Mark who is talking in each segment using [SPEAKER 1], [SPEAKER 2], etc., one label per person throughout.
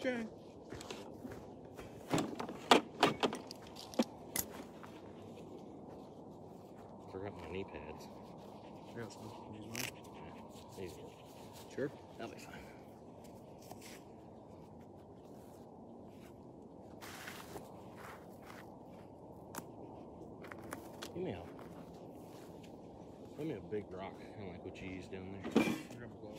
[SPEAKER 1] try.
[SPEAKER 2] Forgot my knee pads.
[SPEAKER 1] I got some. Use mine.
[SPEAKER 2] Yeah, easy.
[SPEAKER 1] Sure.
[SPEAKER 2] That'll be fine. Give me a big rock, kind of like what you used down there.
[SPEAKER 1] Grab a glove.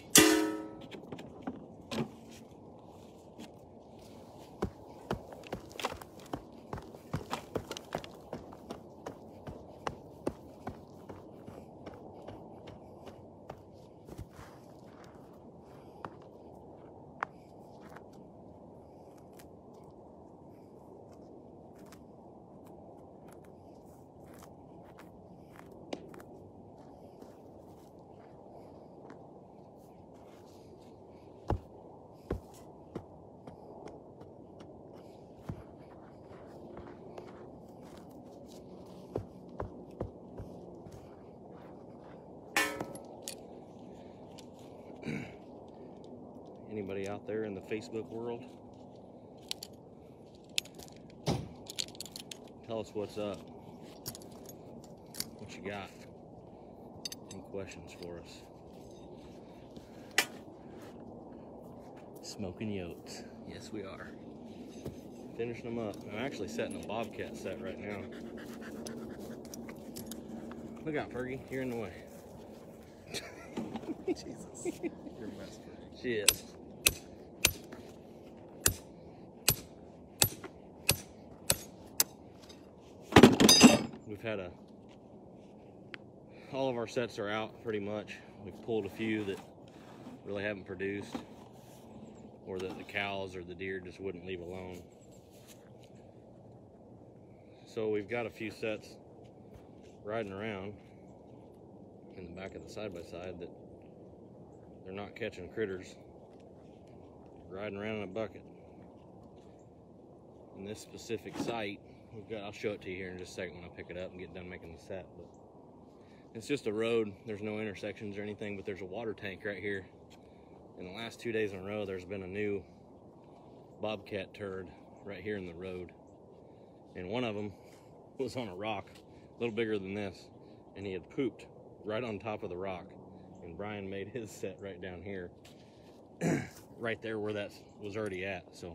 [SPEAKER 2] Anybody out there in the Facebook world? Tell us what's up. What you got? Any questions for us? Smoking yotes. Yes, we are. Finishing them up. I'm actually setting a bobcat set right now. Look out, Fergie. You're in the way.
[SPEAKER 1] Jesus. You're a mess, Fergie.
[SPEAKER 2] She is. We've had all of our sets are out pretty much. We've pulled a few that really haven't produced, or that the cows or the deer just wouldn't leave alone. So we've got a few sets riding around in the back of the side-by-side that they're not catching critters, riding around in a bucket. In this specific site, I'll show it to you here in just a second when I pick it up and get done making the set. But it's just a road. There's no intersections or anything, but there's a water tank right here. In the last 2 days in a row, there's been a new bobcat turd right here in the road. And one of them was on a rock, a little bigger than this, and he had pooped right on top of the rock. And Brian made his set right down here, right there where that was already at. So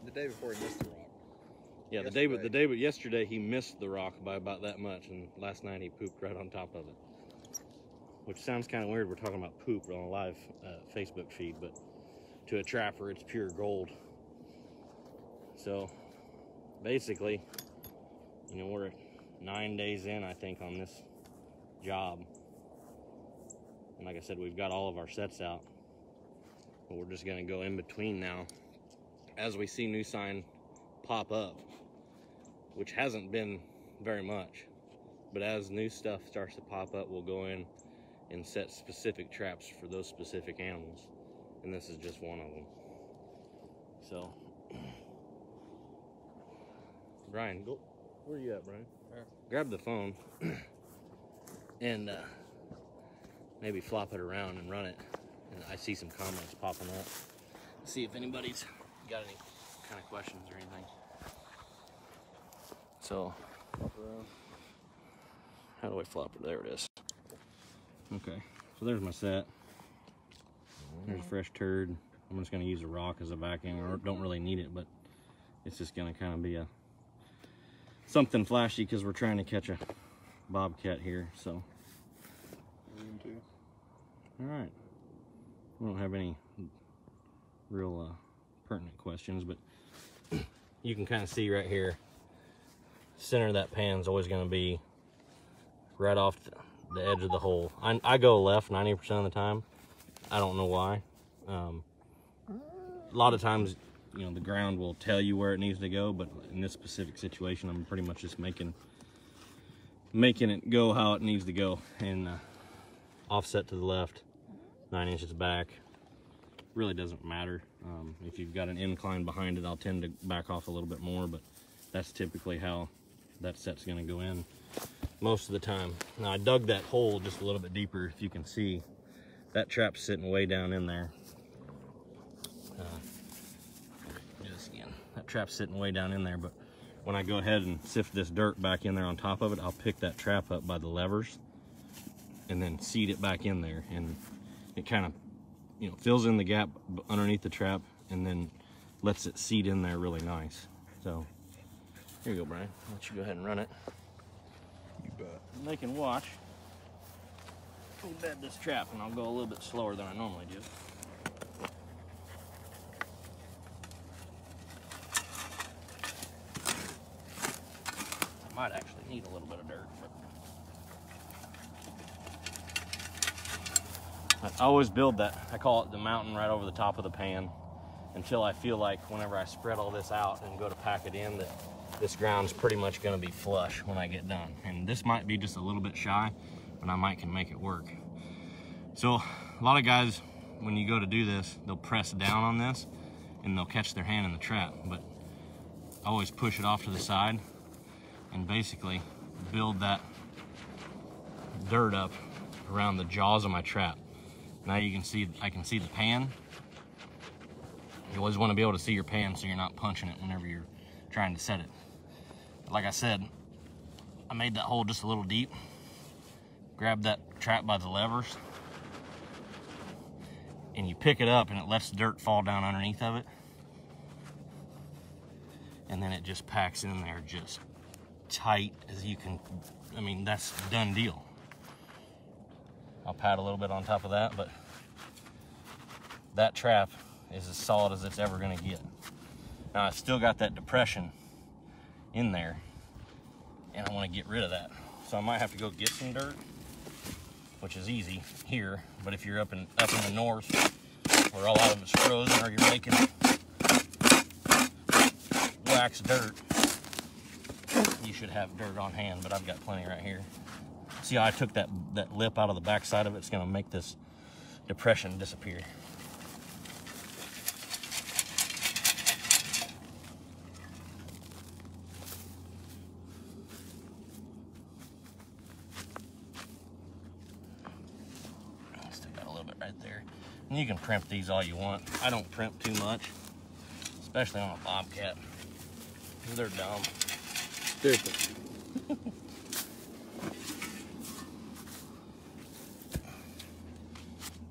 [SPEAKER 1] The day before he missed the rock.
[SPEAKER 2] yeah, yesterday he missed the rock by about that much, and last night he pooped right on top of it. Which sounds kind of weird, we're talking about poop on a live Facebook feed, but to a trapper it's pure gold. So basically, you know, we're 9 days in, I think, on this job. And like I said, we've got all of our sets out, but we're just gonna go in between now as we see new sign pop up, which hasn't been very much, but as new stuff starts to pop up, we'll go in and set specific traps for those specific animals, and this is just one of them. So Brian, go, where are you at, Brian?
[SPEAKER 1] There.
[SPEAKER 2] Grab the phone and maybe flop it around and run it, and I see some comments popping up. See if anybody's got any kind of questions or anything. So, how do I flop it? There it is. Okay, so there's my set. There's a fresh turd. I'm just going to use a rock as a backing, or don't really need it, but it's just going to kind of be something flashy because we're trying to catch a bobcat here. So, all right. We don't have any real pertinent questions, but you can kind of see right here, center of that pan is always going to be right off the edge of the hole. I go left 90% of the time. I don't know why. A lot of times, you know, the ground will tell you where it needs to go, but in this specific situation, I'm pretty much just making it go how it needs to go, and offset to the left, 9 inches back. Really doesn't matter. If you've got an incline behind it, I'll tend to back off a little bit more, but that's typically how that set's going to go in most of the time. Now, I dug that hole just a little bit deeper. If you can see, that trap's sitting way down in there. trap's sitting way down in there, but when I go ahead and sift this dirt back in there on top of it, I'll pick that trap up by the levers and then seed it back in there, and it kind of, you know, fills in the gap underneath the trap and then lets it seed in there really nice. So here you go, Brian. I'll let you go ahead and run it.
[SPEAKER 1] You bet.
[SPEAKER 2] They can watch. We'll bed this trap, and I'll go a little bit slower than I normally do. I might actually need a little bit of dirt, but I always build that. I call it the mountain right over the top of the pan until I feel like whenever I spread all this out and go to pack it in that this ground's pretty much going to be flush when I get done. And this might be just a little bit shy, but I might can make it work. So a lot of guys, when you go to do this, they'll press down on this and they'll catch their hand in the trap, but I always push it off to the side and basically build that dirt up around the jaws of my trap. Now you can see, I can see the pan. You always want to be able to see your pan so you're not punching it whenever you're trying to set it. But like I said, I made that hole just a little deep. Grab that trap by the levers, and you pick it up and it lets the dirt fall down underneath of it. And then it just packs in there just tight as you can. I mean, that's a done deal. I'll pat a little bit on top of that, but that trap is as solid as it's ever gonna get. Now I still got that depression in there, and I wanna get rid of that. So I might have to go get some dirt, which is easy here, but if you're up in the north, where a lot of it's frozen, or you're making wax dirt, you should have dirt on hand, but I've got plenty right here. See how I took that lip out of the back side of it? It's gonna make this depression disappear. Still got a little bit right there. And you can primp these all you want. I don't primp too much, especially on a bobcat. They're dumb.
[SPEAKER 1] Stupid.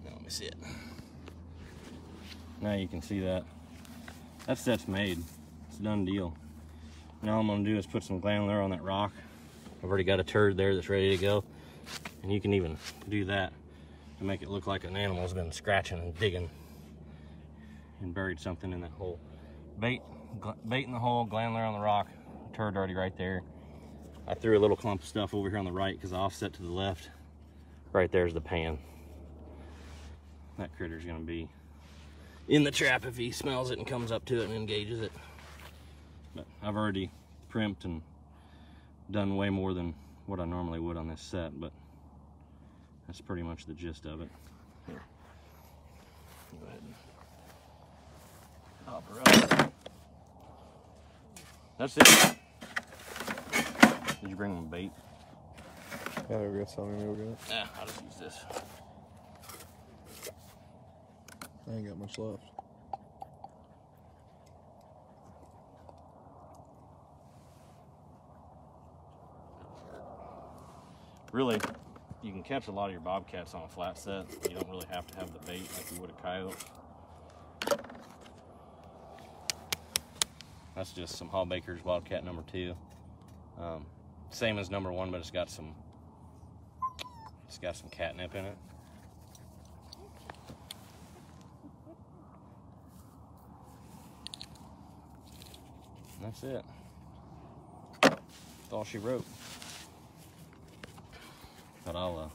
[SPEAKER 2] Let me see it. Now you can see that. That set's made. It's a done deal. Now all I'm gonna do is put some glandular on that rock. I've already got a turd there that's ready to go. And you can even do that to make it look like an animal's been scratching and digging and buried something in that hole. Bait in the hole, glandular on the rock, turd already right there. I threw a little clump of stuff over here on the right because I offset to the left. Right there's the pan. That critter's gonna be in the trap if he smells it and comes up to it and engages it. But I've already primped and done way more than what I normally would on this set, but that's pretty much the gist of it. Here, go ahead and hop her up. That's it. Did you bring them bait?
[SPEAKER 1] Yeah, we got something real good.
[SPEAKER 2] Yeah, I'll just use this.
[SPEAKER 1] I ain't got much left.
[SPEAKER 2] Really, you can catch a lot of your bobcats on a flat set. You don't really have to have the bait like you would a coyote. That's just some Hall Baker's Wildcat number 2. Same as number 1, but it's got some catnip in it. And that's it. That's all she wrote. But I'll,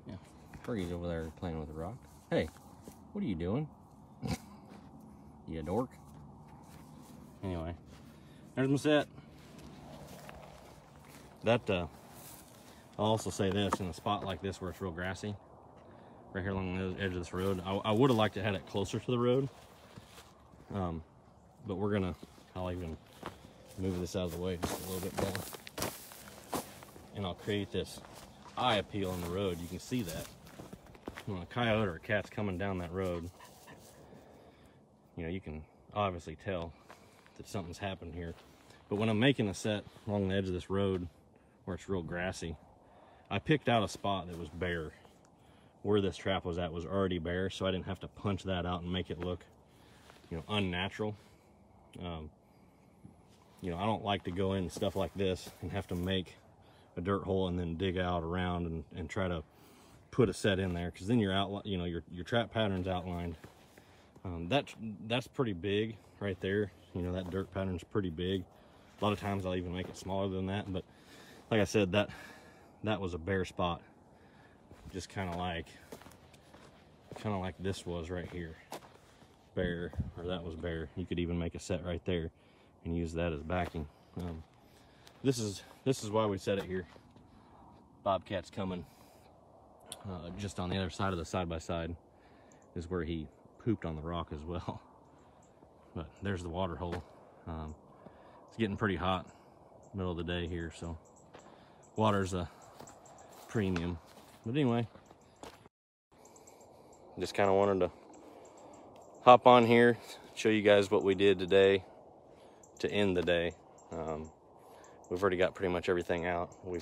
[SPEAKER 2] yeah, Fergie's over there playing with a rock. Hey, what are you doing? You dork. Anyway, there's my set. That, I'll also say this, in a spot like this where it's real grassy, right here along the edge of this road, I would have liked to have it closer to the road. But I'll even move this out of the way just a little bit more. And I'll create this eye appeal on the road. You can see that. When a coyote or a cat's coming down that road, you know, you can obviously tell that something's happened here. But when I'm making a set along the edge of this road where it's real grassy, I picked out a spot that was bare. Where this trap was at was already bare, so I didn't have to punch that out and make it look, you know, unnatural. You know, I don't like to go in stuff like this and have to make a dirt hole and then dig out around and try to put a set in there, because then you're out, you know, your trap pattern's outlined. That's pretty big right there. You know, that dirt pattern's pretty big. A lot of times I'll even make it smaller than that, but like I said, that was a bare spot, just kind of like this was right here, bare, or that was bare. You could even make a set right there and use that as backing. This is why we set it here. Bobcat's coming. Just on the other side of the side-by-side is where he pooped on the rock as well. But there's the water hole. It's getting pretty hot, middle of the day here, so water's a premium. But anyway, just kind of wanted to hop on here, show you guys what we did today to end the day. We've already got pretty much everything out. We're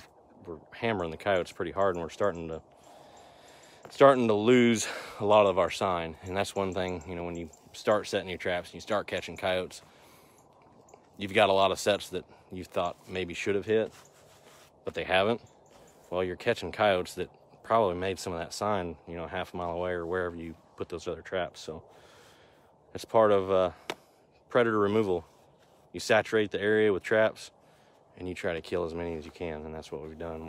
[SPEAKER 2] hammering the coyotes pretty hard, and we're starting to lose a lot of our sign. And that's one thing, you know, when you start setting your traps and you start catching coyotes, you've got a lot of sets that you thought maybe should have hit, but they haven't. Well, you're catching coyotes that probably made some of that sign, you know, half a mile away or wherever you put those other traps. So it's part of predator removal. You saturate the area with traps and you try to kill as many as you can, and that's what we've done.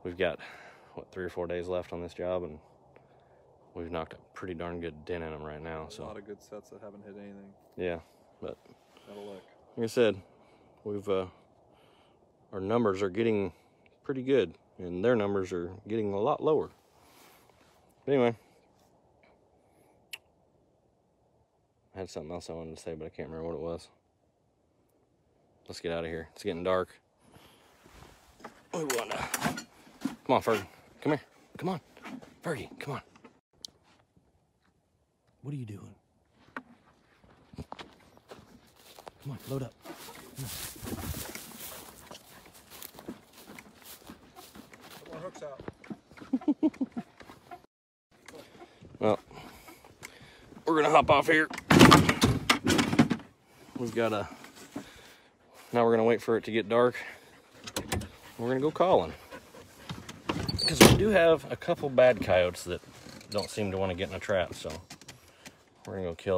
[SPEAKER 2] We've got, what, 3 or 4 days left on this job, and we've knocked a pretty darn good dent in them right now. So
[SPEAKER 1] a lot of good sets that haven't hit anything.
[SPEAKER 2] Yeah, but
[SPEAKER 1] that'll look.
[SPEAKER 2] Like I said, our numbers are getting pretty good, and their numbers are getting a lot lower. But anyway, I had something else I wanted to say, but I can't remember what it was. Let's get out of here. It's getting dark. We want to... Come on, Fergie. Come here. Come on. Fergie, come on. What are you doing? Come on, load up. Come on.
[SPEAKER 1] More hooks out.
[SPEAKER 2] Well, we're gonna hop off here. We've got a... Now we're gonna wait for it to get dark. We're gonna go calling. Because we do have a couple bad coyotes that don't seem to want to get in a trap, so we're gonna go kill them.